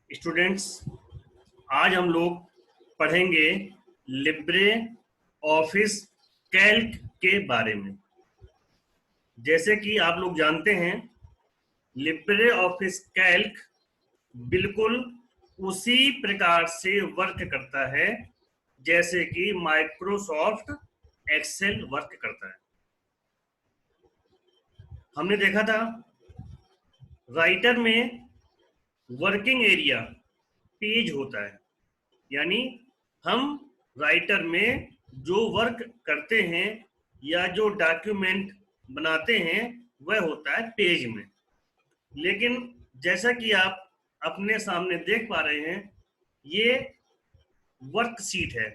Students, आज हम लोग पढ़ेंगे लिब्रे ऑफिस कैल्क के बारे में। जैसे कि आप लोग जानते हैं, लिब्रे ऑफिस कैल्क बिल्कुल उसी प्रकार से वर्क करता है जैसे कि माइक्रोसॉफ्ट एक्सेल वर्क करता है। हमने देखा था राइटर में वर्किंग एरिया पेज होता है, यानी हम राइटर में जो वर्क करते हैं या जो डॉक्यूमेंट बनाते हैं वह होता है पेज में। लेकिन जैसा कि आप अपने सामने देख पा रहे हैं, ये वर्क सीट है।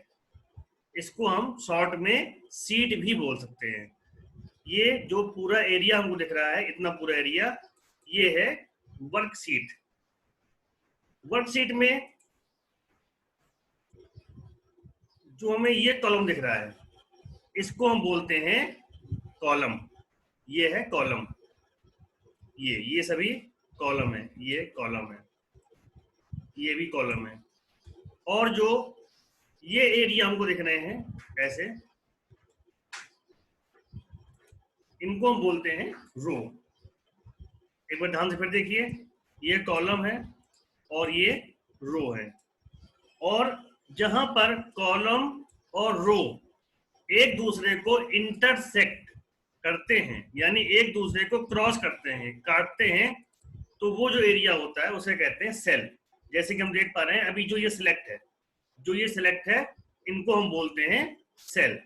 इसको हम शॉर्ट में सीट भी बोल सकते हैं। ये जो पूरा एरिया हमको दिख रहा है, इतना पूरा एरिया, ये है वर्क सीट। वर्क सीट में जो हमें ये कॉलम दिख रहा है, इसको हम बोलते हैं कॉलम। ये है कॉलम, ये सभी कॉलम है। ये कॉलम है, ये भी कॉलम है। और जो ये एरिया हमको दिख रहे हैं ऐसे, इनको हम बोलते हैं रो। एक बार ध्यान से फिर देखिए, ये कॉलम है और ये रो है। और जहां पर कॉलम और रो एक दूसरे को इंटरसेक्ट करते हैं, यानी एक दूसरे को क्रॉस करते हैं, काटते हैं, तो वो जो एरिया होता है उसे कहते हैं सेल। जैसे कि हम देख पा रहे हैं, अभी जो ये सिलेक्ट है, इनको हम बोलते हैं सेल।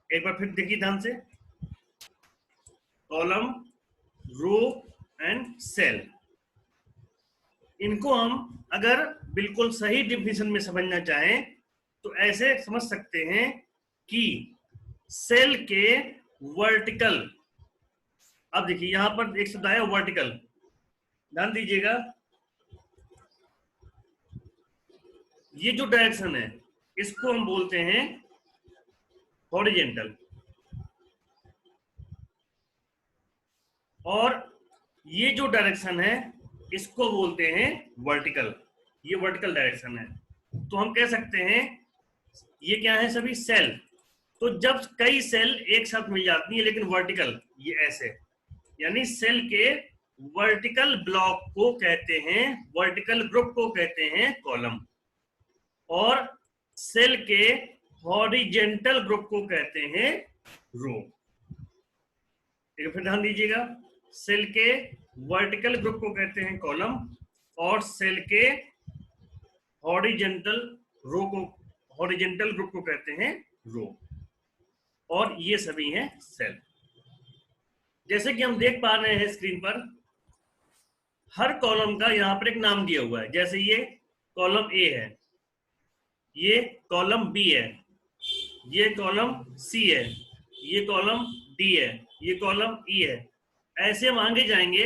एक बार फिर देखिए ध्यान से, कॉलम, रो एंड सेल। इनको हम अगर बिल्कुल सही डिफिनेशन में समझना चाहें तो ऐसे समझ सकते हैं कि सेल के वर्टिकल, अब देखिए यहां पर एक शब्द आया वर्टिकल, ध्यान दीजिएगा। ये जो डायरेक्शन है इसको हम बोलते हैं हॉरिजेंटल, और ये जो डायरेक्शन है इसको बोलते हैं वर्टिकल। ये वर्टिकल डायरेक्शन है। तो हम कह सकते हैं ये क्या है, सभी सेल। तो जब कई सेल एक साथ मिल जाती है लेकिन वर्टिकल, ये ऐसे, यानी सेल के वर्टिकल ब्लॉक को कहते हैं, वर्टिकल ग्रुप को कहते हैं कॉलम, और सेल के हॉरिजेंटल ग्रुप को कहते हैं रो। फिर ध्यान दीजिएगा, सेल के वर्टिकल ग्रुप को कहते हैं कॉलम, और सेल के हॉरिजेंटल ग्रुप को कहते हैं रो, और ये सभी हैं सेल। जैसे कि हम देख पा रहे हैं स्क्रीन पर, हर कॉलम का यहां पर एक नाम दिया हुआ है। जैसे ये कॉलम ए है, ये कॉलम बी है, ये कॉलम सी है, ये कॉलम डी है, ये कॉलम ई है। ऐसे हम आगे जाएंगे,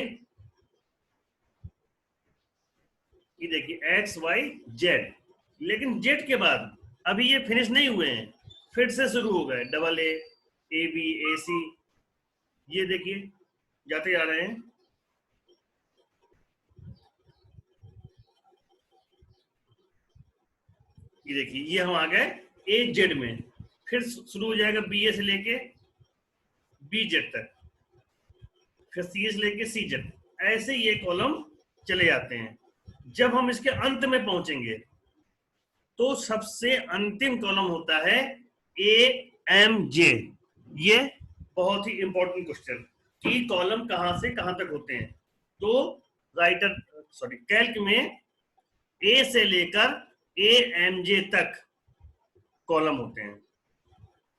ये देखिए एक्स वाई जेड, लेकिन जेड के बाद अभी ये फिनिश नहीं हुए हैं, फिर से शुरू हो गए, डबल ए बी ए सी। ये देखिए जाते जा रहे हैं, ये देखिए ये हम आ गए ए जेड में, फिर शुरू हो जाएगा बी ए से लेके बी जेड तक, फिर सी ए से लेके सी जेड। ऐसे ये कॉलम चले जाते हैं। जब हम इसके अंत में पहुंचेंगे तो सबसे अंतिम कॉलम होता है ए एम जे। ये बहुत ही इंपॉर्टेंट क्वेश्चन कि कॉलम कहां से कहां तक होते हैं। तो कैल्क में ए से लेकर ए एम जे तक कॉलम होते हैं।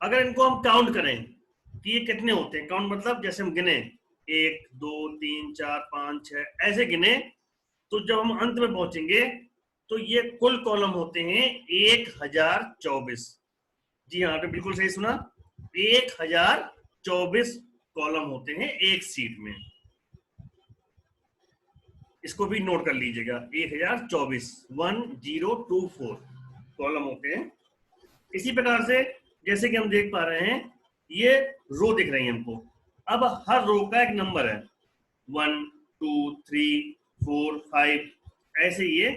अगर इनको हम काउंट करें कि ये कितने होते हैं, काउंट मतलब जैसे हम गिने 1 2 3 4 5 6 ऐसे गिने, तो जब हम अंत में पहुंचेंगे तो ये कुल कॉलम होते हैं 1024। जी हाँ, आपने बिल्कुल सही सुना, 1024 कॉलम होते हैं एक सीट में। इसको भी नोट कर लीजिएगा, 1024 1024 कॉलम होते हैं। इसी प्रकार से जैसे कि हम देख पा रहे हैं, ये रो दिख रही है हमको। अब हर रो का एक नंबर है, 1 2 3 4 5, ऐसे ये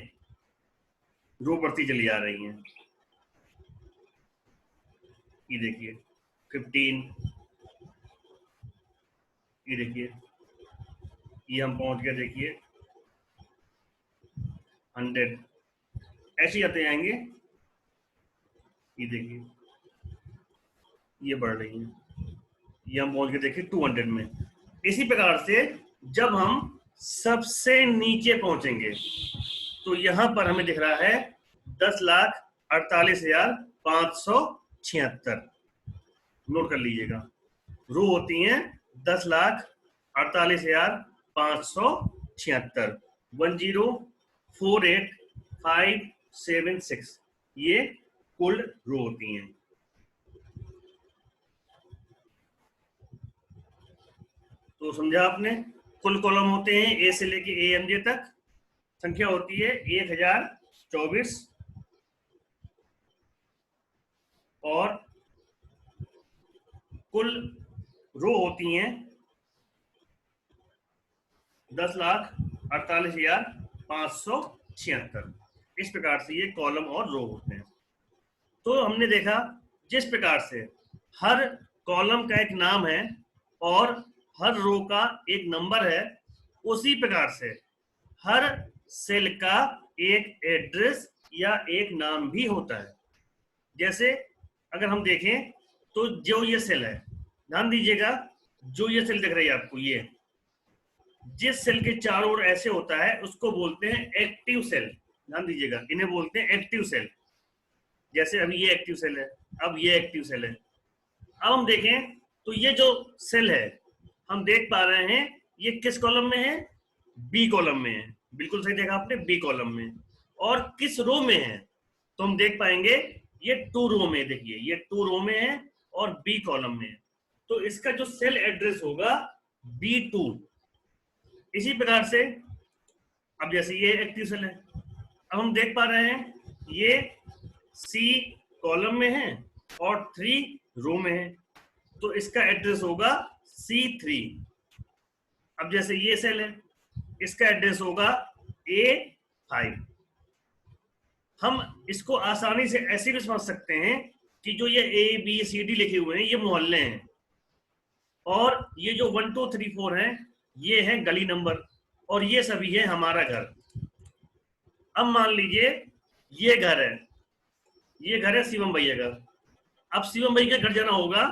रो बढ़ती चली आ रही हैं। ये देखिए 15, ये देखिए ये हम पहुंच गए, देखिए 100, ऐसे ही आते जाएंगे। ये देखिए ये बढ़ रही है, ये हम पहुंच गए देखिए 200 में। इसी प्रकार से जब हम सबसे नीचे पहुंचेंगे तो यहां पर हमें दिख रहा है 10,48,576। नोट कर लीजिएगा, रो होती हैं 10,48,576, 1048576, ये कुल रो होती हैं। तो समझा आपने, कुल कॉलम होते हैं ए से लेके ए एम जे तक, संख्या होती है 1024, और कुल रो होती हैं 10,48,576। इस प्रकार से ये कॉलम और रो होते हैं। तो हमने देखा जिस प्रकार से हर कॉलम का एक नाम है और हर रो का एक नंबर है, उसी प्रकार से हर सेल का एक एड्रेस या एक नाम भी होता है। जैसे अगर हम देखें तो जो ये सेल है, ध्यान दीजिएगा, जो ये सेल दिख रही है आपको, ये जिस सेल के चारों ओर ऐसे होता है उसको बोलते हैं एक्टिव सेल। ध्यान दीजिएगा, इन्हें बोलते हैं एक्टिव सेल। जैसे अभी ये एक्टिव सेल है, अब ये एक्टिव सेल है। अब हम देखें तो ये जो सेल है हम देख पा रहे हैं ये किस कॉलम में है, बी कॉलम में है। बिल्कुल सही देखा आपने, बी कॉलम में। और किस रो में है तो हम देख पाएंगे ये 2 रो में, देखिए ये 2 रो में है और बी कॉलम में है। तो इसका जो सेल एड्रेस होगा B2। इसी प्रकार से अब जैसे ये एक्टिव सेल है, अब हम देख पा रहे हैं ये C कॉलम में है और 3 रो में है, तो इसका एड्रेस होगा C3। अब जैसे ये सेल है, इसका एड्रेस होगा A5। हम इसको आसानी से ऐसे भी समझ सकते हैं कि जो ये ABCD लिखे हुए हैं ये मोहल्ले हैं, और ये जो 1 2 3 4 हैं ये है गली नंबर, और ये सभी है हमारा घर। अब मान लीजिए ये घर है, ये घर है शिवम भैया का। अब शिवम भैया के घर जाना होगा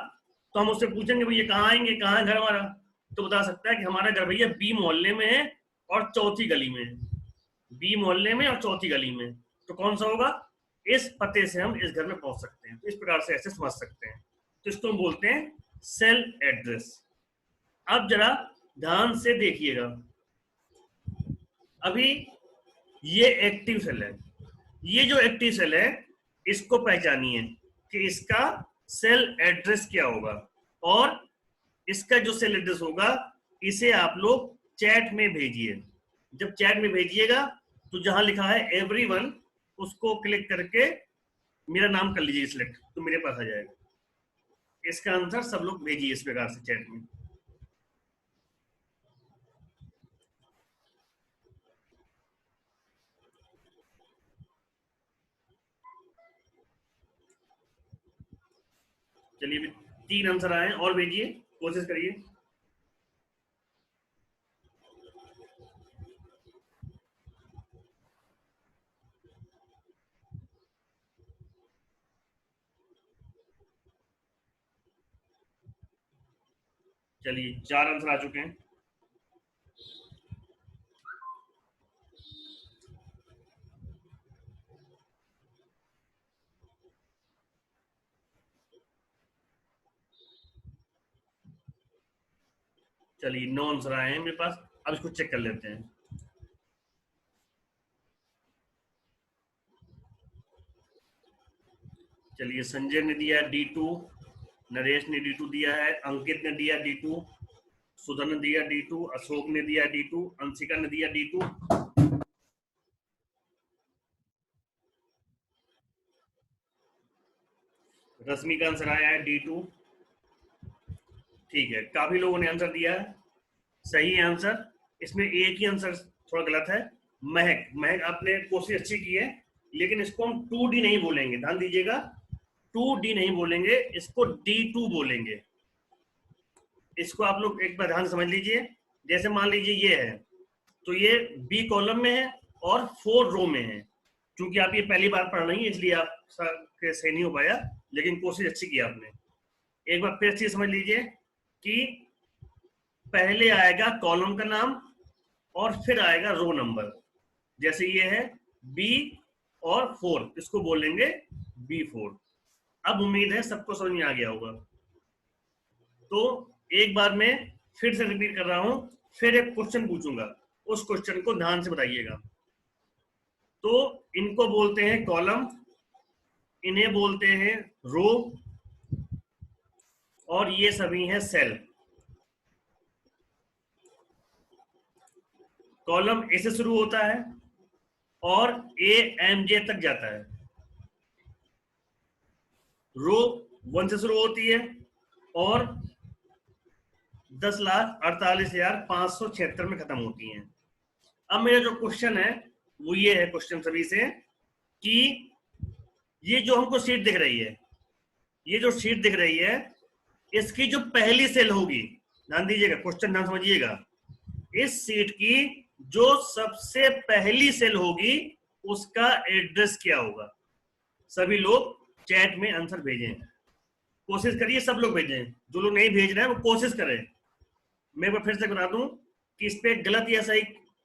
तो हम उससे पूछेंगे भैया कहाँ आएंगे, कहाँ है घर हमारा, तो बता सकता है कि हमारा घर भैया बी मोहल्ले में है और चौथी गली में है। बी मोहल्ले में और चौथी गली में, तो कौन सा होगा, इस पते से हम इस घर में पहुंच सकते हैं। तो इस प्रकार से ऐसे समझ सकते हैं। तो इसको हम बोलते हैं सेल एड्रेस। अब जरा ध्यान से देखिएगा, अभी ये एक्टिव सेल है, ये जो एक्टिव सेल है इसको पहचानिए कि इसका सेल एड्रेस क्या होगा, और इसका जो सेल एड्रेस होगा इसे आप लोग चैट में भेजिए। जब चैट में भेजिएगा तो जहां लिखा है एवरीवन उसको क्लिक करके मेरा नाम कर लीजिए सिलेक्ट, तो मेरे पास आ जाएगा। इसका आंसर सब लोग भेजिए इस प्रकार से चैट में। चलिए 3 आंसर आए, और भेजिए, कोशिश करिए। चलिए 4 आंसर आ चुके हैं। चलिए 9 आंसर आए हैं मेरे पास। अब इसको चेक कर लेते हैं। चलिए संजय ने दिया D2, नरेश ने D2 दिया है, अंकित ने दिया D2, सुधा ने दिया D2, अशोक ने दिया D2, अंशिका ने दिया D2। रश्मि का आंसर आया है D2। ठीक है, काफी लोगों ने आंसर दिया है, सही है आंसर। इसमें एक ही आंसर थोड़ा गलत है, महक। महक आपने कोशिश अच्छी की है, लेकिन इसको हम 2D नहीं बोलेंगे, ध्यान दीजिएगा, 2D नहीं बोलेंगे, इसको D2 बोलेंगे। इसको आप लोग एक बार ध्यान से समझ लीजिए। जैसे मान लीजिए ये है, तो ये बी कॉलम में है और 4 रो में है। क्योंकि आप ये पहली बार पढ़ रही है इसलिए आप सही नहीं हो पाया, लेकिन कोशिश अच्छी की आपने। एक बार फिर चीज समझ लीजिए कि पहले आएगा कॉलम का नाम और फिर आएगा रो नंबर। जैसे ये है बी और 4, इसको बोलेंगे B4। अब उम्मीद है सबको समझ में आ गया होगा। तो एक बार मैं फिर से रिपीट कर रहा हूं, फिर एक क्वेश्चन पूछूंगा, उस क्वेश्चन को ध्यान से बताइएगा। तो इनको बोलते हैं कॉलम, इन्हें बोलते हैं रो, और ये सभी हैं सेल। कॉलम ए से शुरू होता है और AMJ तक जाता है। रो 1 से शुरू होती है और 10,48,576 में खत्म होती हैं। अब मेरा जो क्वेश्चन है वो ये है, क्वेश्चन सभी से, कि ये जो हमको शीट दिख रही है, ये जो शीट दिख रही है, इसकी जो पहली सेल होगी, ध्यान दीजिएगा, क्वेश्चन ध्यान समझिएगा, इस शीट की जो सबसे पहली सेल होगी उसका एड्रेस क्या होगा। सभी लोग चैट में आंसर भेजें, कोशिश करिए सब लोग भेजें, जो लोग नहीं भेज रहे हैं वो कोशिश करें। मैं फिर से बता दूं कि इस पे गलत या सही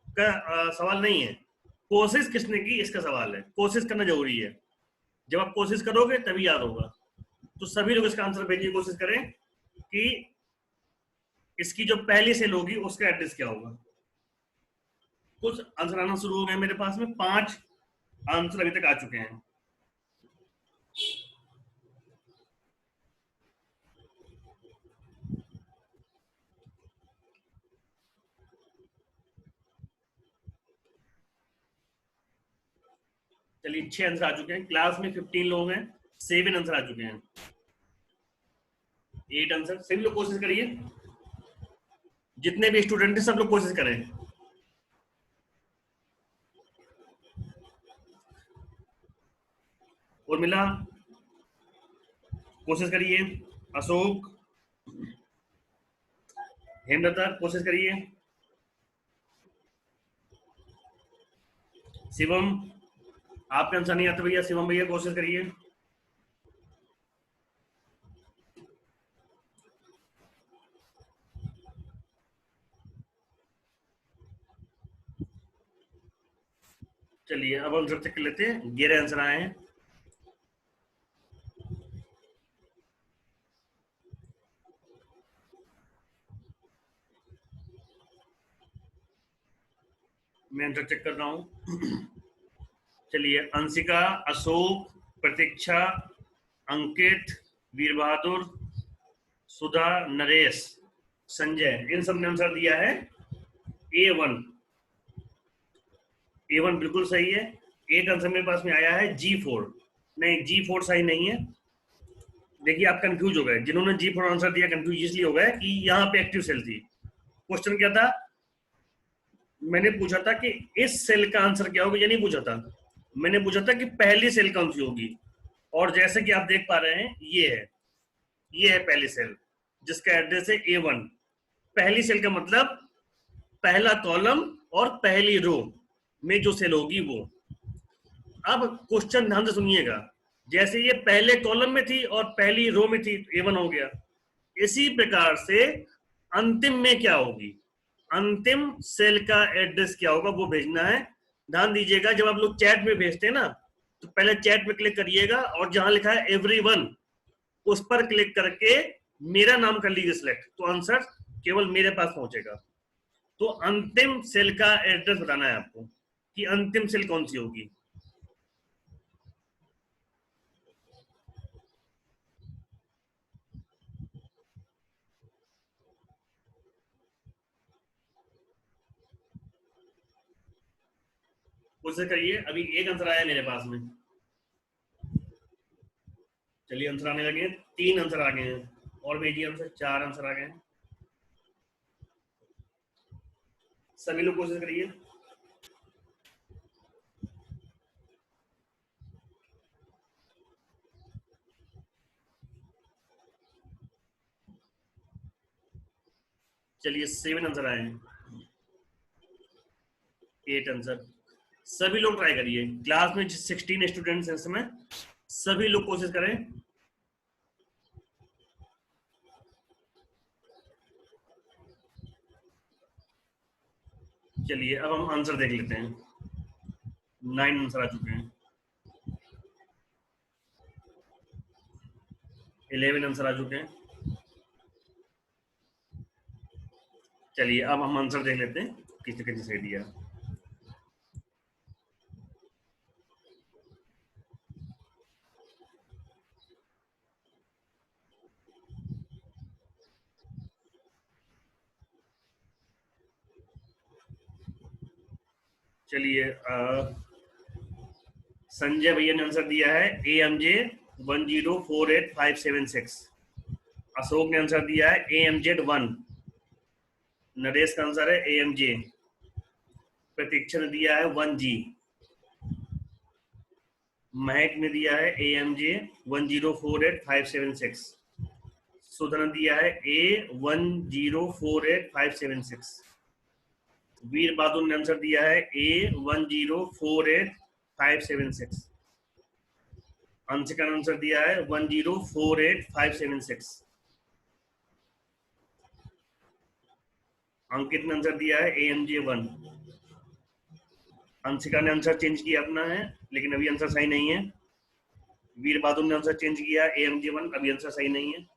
का सवाल नहीं है, कोशिश किसने की इसका सवाल है। कोशिश करना जरूरी है, जब आप कोशिश करोगे तभी याद होगा। तो सभी लोग इसका आंसर भेजिए, कोशिश करें कि इसकी जो पहली सेल होगी उसका एड्रेस क्या होगा। कुछ आंसर आना शुरू हो गए मेरे पास में, 5 आंसर अभी तक आ चुके हैं। चलिए 6 आंसर आ चुके हैं, क्लास में 15 लोग हैं, 7 आंसर आ चुके हैं, 8 आंसर। सभी लोग कोशिश करिए, जितने भी स्टूडेंट हैं सब लोग कोशिश करें। उर्मिला कोशिश करिए, अशोक, हेमलता कोशिश करिए, शिवम, आपका आंसर नहीं आता भैया, शिवम भैया कोशिश करिए। चलिए अब हम सब चेक कर लेते हैं, 11 आंसर आए हैं। मैं आंसर चेक कर रहा हूं। चलिए अंशिका, अशोक, प्रतीक्षा, अंकित, वीर बहादुर, सुधा, नरेश, संजय, इन सब ने आंसर दिया है A1। A1 बिल्कुल सही है। एक आंसर मेरे पास में आया है G4, नहीं G4 सही नहीं है। देखिए आप कंफ्यूज हो गए, जिन्होंने G4 आंसर दिया कंफ्यूज इसलिए हो गए कि यहाँ पे एक्टिव सेल थी। क्वेश्चन क्या था, मैंने पूछा था कि इस सेल का आंसर क्या होगा, ये नहीं पूछा था, मैंने पूछा था कि पहली सेल कौन सी होगी। और जैसे कि आप देख पा रहे हैं ये है पहली सेल जिसका एड्रेस है A1। पहली सेल का मतलब पहला कॉलम और पहली रो में जो सेल होगी वो। अब क्वेश्चन ध्यान से सुनिएगा, जैसे ये पहले कॉलम में थी और पहली रो में थी तो A1 हो गया, इसी प्रकार से अंतिम में क्या होगी, अंतिम सेल का एड्रेस क्या होगा वो भेजना है। ध्यान दीजिएगा, जब आप लोग चैट में भेजते हैं ना, तो पहले चैट में क्लिक करिएगा और जहां लिखा है एवरीवन उस पर क्लिक करके मेरा नाम कर लीजिए सिलेक्ट, तो आंसर केवल मेरे पास पहुंचेगा। तो अंतिम सेल का एड्रेस बताना है आपको कि अंतिम सेल कौन सी होगी। कोशिश करिए, अभी एक आंसर आया मेरे पास में। चलिए आंसर आने लगे हैं, 3 आंसर आ गए हैं, और भेजिए आंसर, 4 आंसर आ गए हैं। सभी लोग कोशिश करिए। चलिए 7 आंसर आए हैं, 8 आंसर। सभी लोग ट्राई करिए, क्लास में 16 स्टूडेंट्स हैं इस समय, सभी लोग कोशिश करें। चलिए अब हम आंसर देख लेते हैं। 9 आंसर आ चुके हैं, 11 आंसर आ चुके हैं। चलिए अब हम आंसर देख लेते हैं किसने किसने सही दिया। चलिए संजय भैया ने आंसर दिया है AMJ 1048576। अशोक ने आंसर दिया है AMZ1। नरेश का आंसर है AMJ। प्रतीक्षा ने दिया है 1G। महक ने दिया है AMJ 1048576। सुधा ने दिया है A1048576। वीर बहादुर ने आंसर दिया है A1048576। अंशिका ने आंसर दिया है 1048576। अंकित ने आंसर दिया है AMJ1। अंशिका ने आंसर चेंज किया अपना है, लेकिन अभी आंसर सही नहीं है। वीर बहादुर ने आंसर चेंज किया AMJ1, अभी आंसर सही नहीं है।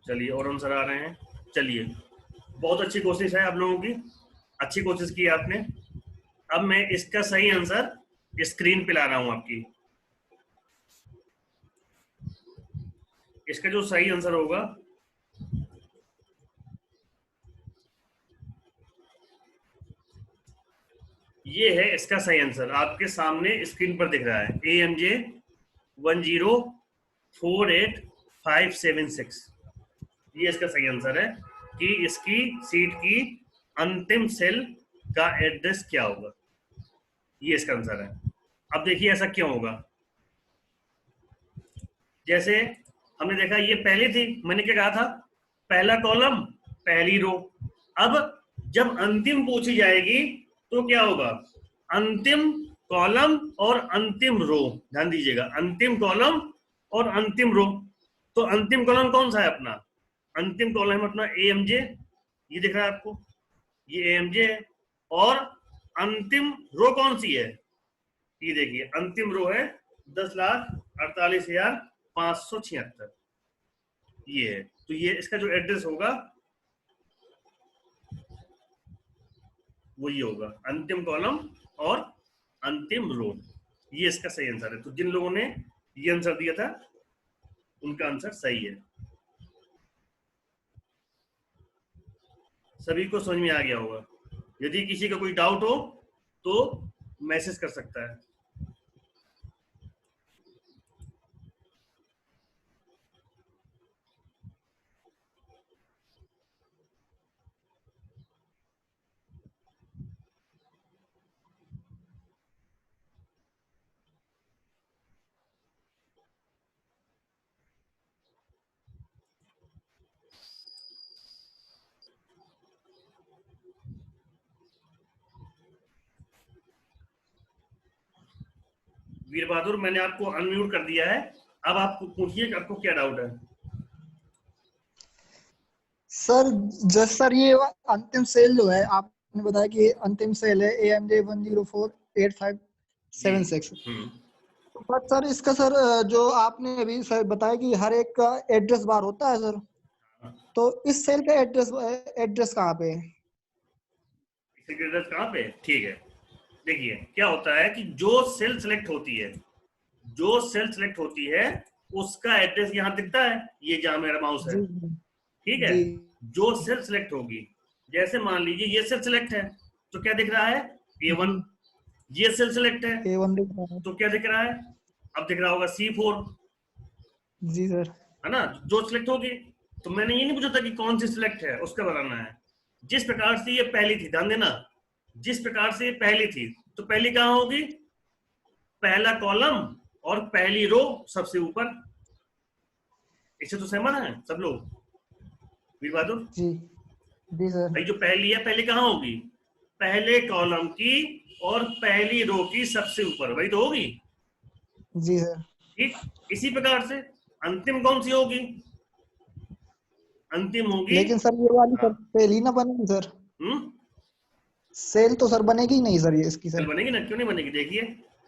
चलिए और आंसर आ रहे हैं। चलिए बहुत अच्छी कोशिश है आप लोगों की, अच्छी कोशिश की आपने। अब मैं इसका सही आंसर स्क्रीन पे ला रहा हूं आपकी। इसका जो सही आंसर होगा ये है, इसका सही आंसर आपके सामने स्क्रीन पर दिख रहा है AMJ 1048576। ये इसका सही आंसर है कि इसकी सीट की अंतिम सेल का एड्रेस क्या होगा। ये इसका आंसर है। अब देखिए ऐसा क्यों होगा। जैसे हमने देखा ये पहले थी, मैंने क्या कहा था, पहला कॉलम पहली रो। अब जब अंतिम पूछी जाएगी तो क्या होगा, अंतिम कॉलम और अंतिम रो। ध्यान दीजिएगा, अंतिम कॉलम और अंतिम रो। तो अंतिम कॉलम कौन सा है अपना, अंतिम कॉलम अपना AMJ, ये दिख रहा है आपको, ये AMJ है। और अंतिम रो कौन सी है, ये देखिए अंतिम रो है 10,48,576। ये है, तो ये इसका जो एड्रेस होगा वो ये होगा, अंतिम कॉलम और अंतिम रो। ये इसका सही आंसर है। तो जिन लोगों ने ये आंसर दिया था उनका आंसर सही है। सभी को समझ में आ गया होगा। यदि किसी का कोई डाउट हो तो मैसेज कर सकता है। वीर बहादुर मैंने आपको अनम्यूट कर दिया है, अब आप पूछिए आपको क्या डाउट है। सर जस्ट सर ये अंतिम सेल जो है आपने बताया कि अंतिम सेल है AMJ 1048576। बट सर इसका सर जो आपने अभी सर बताया कि हर एक का एड्रेस बार होता है सर, तो इस सेल का एड्रेस कहाँ पे है? एड्रेस कहाँ पे, ठीक है। देखिए क्या होता है कि जो सेल सेलेक्ट होती है, जो सेल सेलेक्ट होती है उसका एड्रेस यहाँ दिखता है, ये जहां मेरा माउस है, ठीक है। जो सेल सेलेक्ट होगी, जैसे मान लीजिए ये सेल सेलेक्ट है तो क्या दिख रहा है A1, ये सेल सिलेक्ट है, A1 दिख रहा है। तो क्या दिख रहा है, अब दिख रहा होगा C4, जी सर। है ना, जो सिलेक्ट होगी। तो मैंने ये नहीं पूछा था कि कौन सी सिलेक्ट है, उसका बताना है। जिस प्रकार से ये पहली थी, ध्यान देना, जिस प्रकार से ये पहली थी, तो पहली कहां होगी, पहला कॉलम और पहली रो सबसे ऊपर। इससे तो सहमत है सब लोग, वीर बहादुर? जी जी सर। भाई जो पहली है, पहली कहां होगी, पहले कॉलम की और पहली रो की सबसे ऊपर, वही तो होगी। जी सर। ठीक, इसी प्रकार से अंतिम कौन सी होगी, अंतिम होगी, लेकिन सर ये वाली हाँ, सर सेल ही ना बनेगी सर। हम्म, सेल तो सर बनेगी ही नहीं सर ये इसकी सेल सर। बनेगी ना, क्यों नहीं बनेगी, देखिए।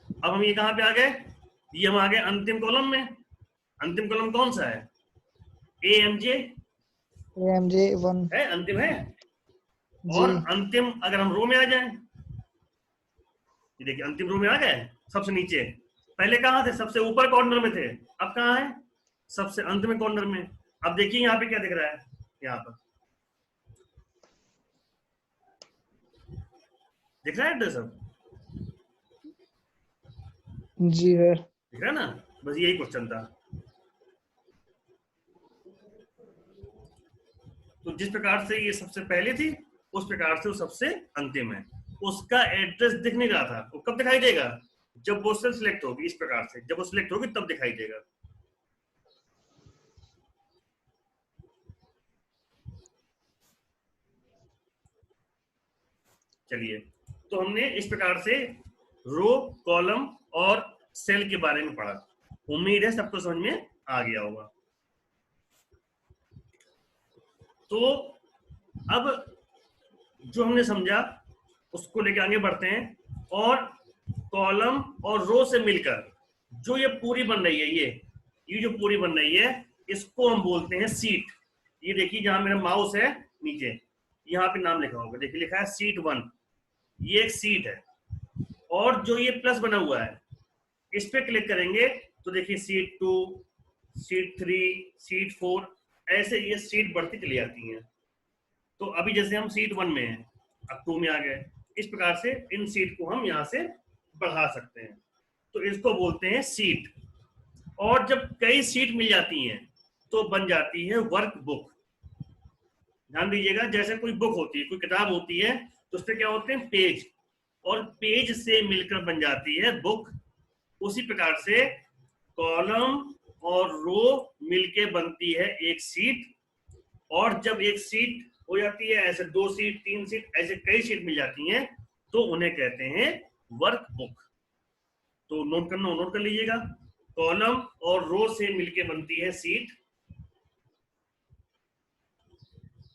अब हम ये कहां पे आ गए, ये हम आ गए अंतिम कॉलम में। अंतिम कॉलम कौन सा है, AMJ AMJ1। है, अंतिम है। जी। और अंतिम अगर हम रो में आ जाए, ये देखिए अंतिम रो में आ गए, सबसे नीचे। पहले कहां थे, सबसे ऊपर कॉर्नर में थे, अब कहां है, सबसे अंत में कॉर्नर में। अब देखिए यहाँ पे क्या दिख रहा है, यहाँ पर दिख रहा है एड्रेस, अब जी सर। दिख रहा है ना, बस यही क्वेश्चन था। तो जिस प्रकार से ये सबसे पहले थी, उस प्रकार से वो सबसे अंतिम है। उसका एड्रेस दिख नहीं रहा था, वो कब दिखाई देगा, जब वो सेल सिलेक्ट होगी, इस प्रकार से जब वो सिलेक्ट होगी तब दिखाई देगा। चलिए, तो हमने इस प्रकार से रो, कॉलम और सेल के बारे में पढ़ा। उम्मीद है सबको समझ में आ गया होगा। तो अब जो हमने समझा उसको लेके आगे बढ़ते हैं। और कॉलम और रो से मिलकर जो ये पूरी बन रही है, ये जो पूरी बन रही है, इसको हम बोलते हैं सीट। ये देखिए जहां मेरा माउस है नीचे, यहाँ पे नाम लिखा होगा, देखिए लिखा है सीट 1, ये एक सीट है। और जो ये प्लस बना हुआ है, इस पे क्लिक करेंगे तो देखिए सीट 2, सीट 3, सीट 4, ऐसे ये सीट बढ़ती चली जाती हैं। तो अभी जैसे हम सीट 1 में हैं, अब 2 में आ गए, इस प्रकार से इन सीट को हम यहाँ से बढ़ा सकते हैं। तो इसको बोलते हैं सीट। और जब कई सीट मिल जाती हैं तो बन जाती है वर्क बुक। ध्यान दीजिएगा, जैसे कोई बुक होती है, कोई किताब होती है, तो उसपे क्या होते हैं, पेज, और पेज से मिलकर बन जाती है बुक। उसी प्रकार से कॉलम और रो मिलके बनती है एक सीट। और जब एक सीट हो जाती है, ऐसे 2 सीट, 3 सीट, ऐसे कई सीट मिल जाती हैं, तो उन्हें कहते हैं वर्क बुक। तो नोट करना, नोट कर लीजिएगा, कॉलम और रो से मिलके बनती है सीट,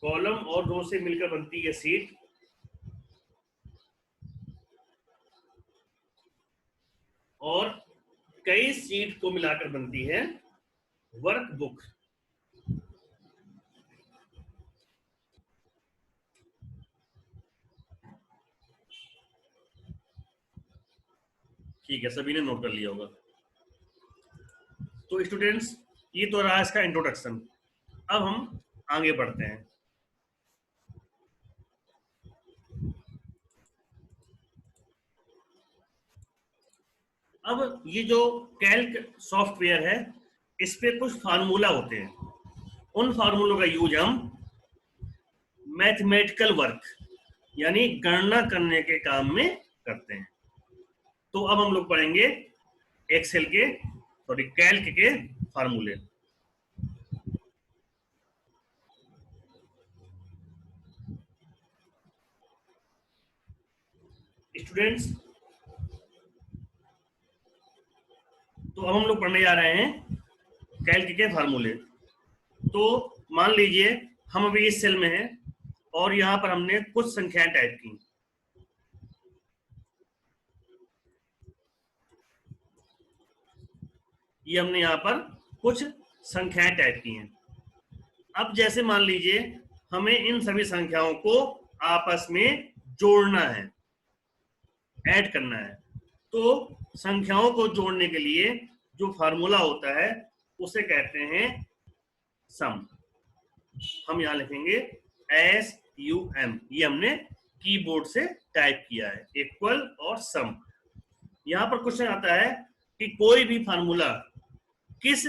कॉलम और रो से मिलकर बनती है सीट, और कई सीट को मिलाकर बनती है वर्क बुक। ठीक है, सभी ने नोट कर लिया होगा। तो स्टूडेंट्स, ये तो रहा इसका इंट्रोडक्शन। अब हम आगे बढ़ते हैं। अब ये जो कैल्क सॉफ्टवेयर है, इस पे कुछ फार्मूला होते हैं। उन फार्मूलों का यूज हम मैथमेटिकल वर्क यानी गणना करने के काम में करते हैं। तो अब हम लोग पढ़ेंगे एक्सेल के, सॉरी कैल्क के फार्मूले। स्टूडेंट्स, तो अब हम लोग पढ़ने जा रहे हैं कैल्क के फार्मूले। तो मान लीजिए हम अभी इस सेल में हैं और यहां पर हमने कुछ संख्याएं टाइप की। ये हमने यहां पर कुछ संख्याएं टाइप की हैं। अब जैसे मान लीजिए हमें इन सभी संख्याओं को आपस में जोड़ना है, ऐड करना है। तो संख्याओं को जोड़ने के लिए जो फार्मूला होता है उसे कहते हैं सम। हम यहां लिखेंगे SUM, ये हमने कीबोर्ड से टाइप किया है, इक्वल और सम। यहां पर क्वेश्चन आता है कि कोई भी फार्मूला किस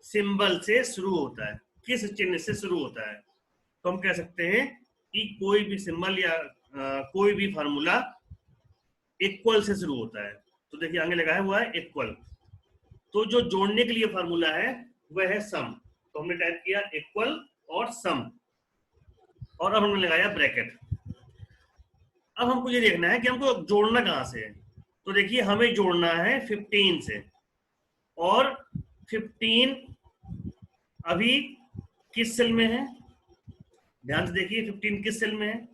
सिंबल से शुरू होता है, किस चिन्ह से शुरू होता है। तो हम कह सकते हैं कि कोई भी सिंबल या कोई भी फार्मूला इक्वल से शुरू होता है। तो देखिए आगे लगाया हुआ है इक्वल, तो जो जोड़ने के लिए फार्मूला है वह है सम। तो हमने टाइप किया इक्वल और सम, और अब हमने लगाया ब्रैकेट। अब हमको ये देखना है कि हमको जोड़ना कहां से है। तो देखिए हमें जोड़ना है 15 से, और 15 अभी किस सेल में है, ध्यान से देखिए 15 किस सेल में है।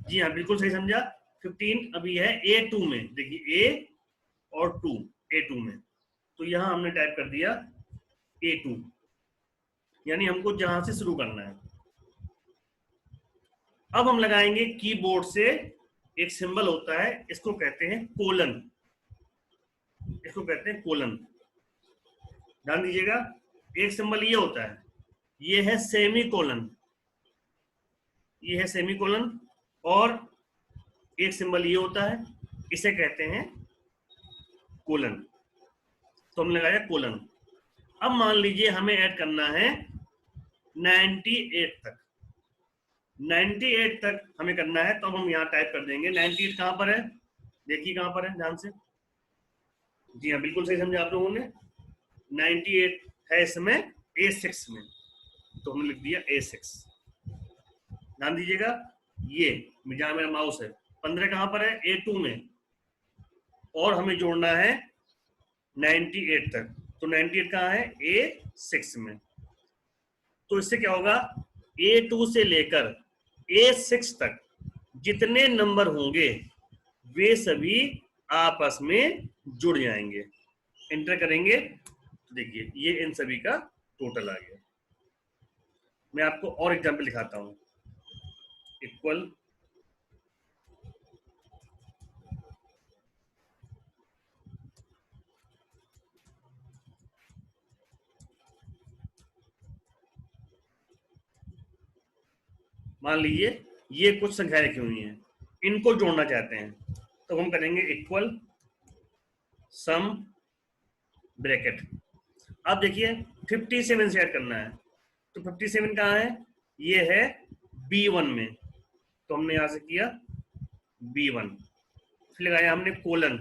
जी हाँ, बिल्कुल सही समझा। 15 अभी है A2 में, देखिए A और 2 A2 में। तो यहां हमने टाइप कर दिया A2, यानी हमको जहां से शुरू करना है। अब हम लगाएंगे कीबोर्ड से एक सिंबल होता है, इसको कहते हैं कोलन, इसको कहते हैं कोलन। ध्यान दीजिएगा, एक सिंबल ये होता है, ये है सेमी कोलन, ये है सेमी कोलन, और एक सिंबल ये होता है, इसे कहते हैं कोलन। तो हम लगाया कोलन। अब मान लीजिए हमें ऐड करना है 98 तक, 98 तक हमें करना है। तो हम यहाँ टाइप कर देंगे 98 कहां पर है, देखिए कहां पर है ध्यान से। जी हाँ, बिल्कुल सही समझा आप लोगों ने। 98 है इसमें A6 में, तो हमने लिख दिया A6। ध्यान दीजिएगा, ये जहां मेरा माउस है 15 कहां पर है, A2 में, और हमें जोड़ना है 98 तक। तो 98 कहां है, A6 में। तो इससे क्या होगा, A2 से लेकर A6 तक जितने नंबर होंगे वे सभी आपस में जुड़ जाएंगे। एंटर करेंगे तो देखिए ये इन सभी का टोटल आ गया। मैं आपको और एग्जांपल दिखाता हूं। इक्वल मान लीजिए ये कुछ संख्याएं लिखी हुई हैं, इनको जोड़ना चाहते हैं, तो हम करेंगे इक्वल सम ब्रैकेट। अब देखिए 57 से ऐड करना है, तो 57 कहाँ है, ये है B1 में, तो हमने यहां से किया B1, फिर लगाया हमने कोलन।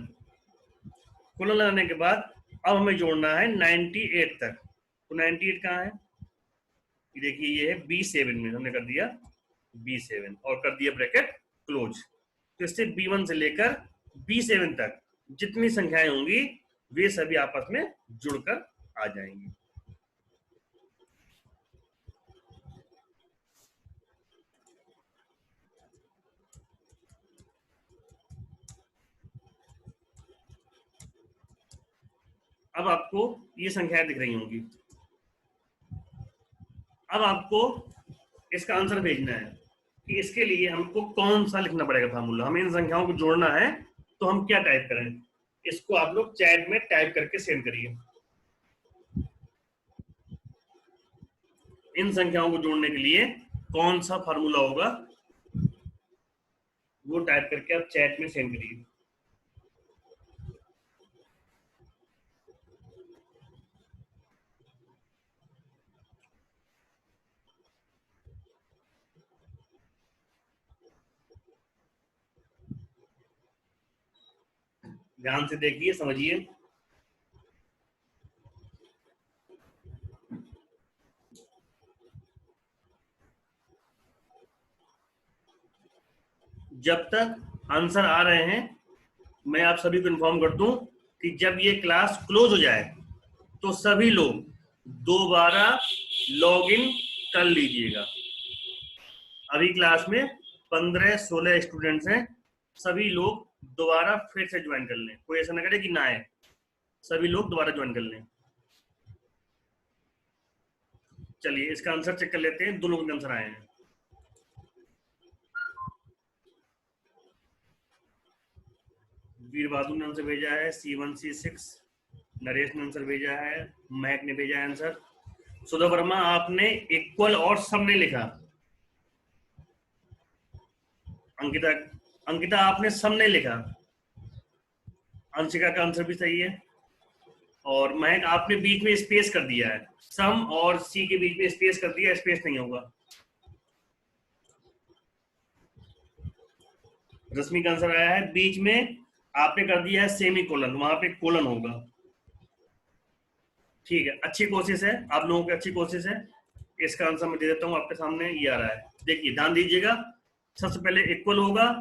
कोलन लगाने के बाद अब हमें जोड़ना है 98 तक। तो 98 कहाँ है, देखिए ये है B7 में, हमने कर दिया B7 और कर दिया ब्रैकेट क्लोज। तो इससे B1 से लेकर B7 तक जितनी संख्याएं होंगी वे सभी आपस में जुड़कर आ जाएंगी। अब आपको ये संख्याएं दिख रही होंगी। अब आपको इसका आंसर भेजना है कि इसके लिए हमको कौन सा लिखना पड़ेगा फार्मूला। हमें इन संख्याओं को जोड़ना है, तो हम क्या टाइप करें, इसको आप लोग चैट में टाइप करके सेंड करिए। इन संख्याओं को जोड़ने के लिए कौन सा फार्मूला होगा वो टाइप करके आप चैट में सेंड करिए। ध्यान से देखिए, समझिए। जब तक आंसर आ रहे हैं मैं आप सभी को इन्फॉर्म कर दूं कि जब ये क्लास क्लोज हो जाए तो सभी लोग दोबारा लॉग इन कर लीजिएगा। अभी क्लास में 15-16 स्टूडेंट्स हैं, सभी लोग दोबारा फिर से ज्वाइन कर लें। कोई ऐसा ना करे कि ना आए, सभी लोग दोबारा ज्वाइन कर लें। चलिए इसका आंसर चेक कर लेते हैं, 2 लोगों के आंसर आए हैं। वीर बहादुर ने आंसर भेजा है, C1C6। नरेश ने आंसर भेजा है, महक ने भेजा है आंसर। सुधा वर्मा आपने इक्वल और सम ने लिखा। अंकिता आपने सम ने लिखा। अंशिका का आंसर भी सही है। और महक आपने बीच में स्पेस कर दिया है, सम और सी के बीच में स्पेस कर दिया, स्पेस नहीं होगा। रश्मि का आंसर आया है बीच में आपने कर दिया है सेमी कोलन, वहां पे कोलन होगा। ठीक है, अच्छी कोशिश है आप लोगों की, अच्छी कोशिश है। इसका आंसर मैं दे देता हूं आपके सामने, ये आ रहा है। देखिए ध्यान दीजिएगा, सबसे पहले इक्वल होगा,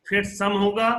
फिर सम होगा,